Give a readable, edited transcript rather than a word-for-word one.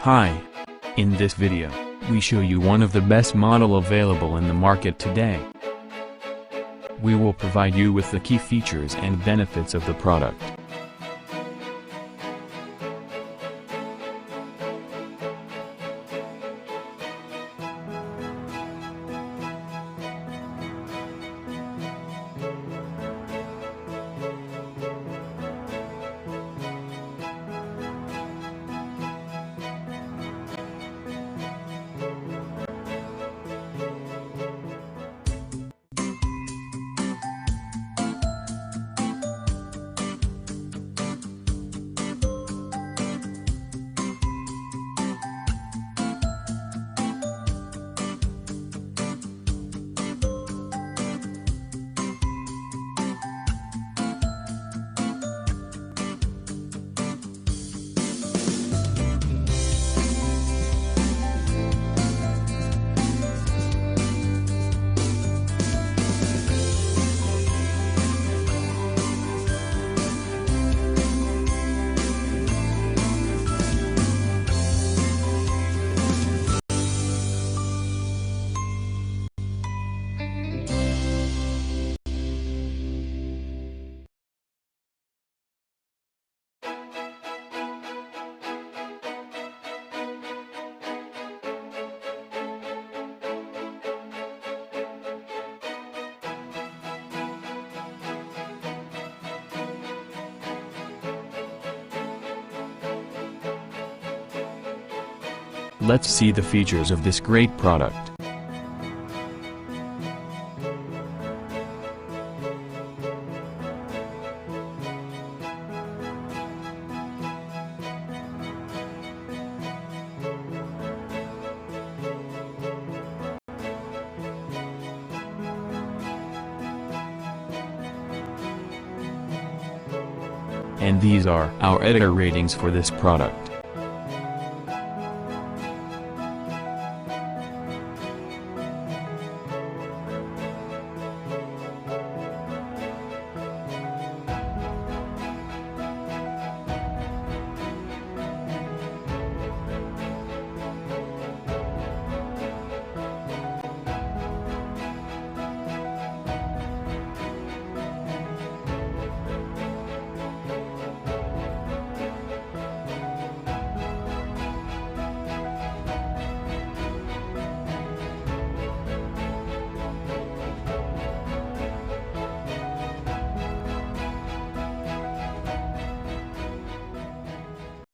Hi. In this video, we show you one of the best model available in the market today. We will provide you with the key features and benefits of the product. Let's see the features of this great product. And these are our editor ratings for this product.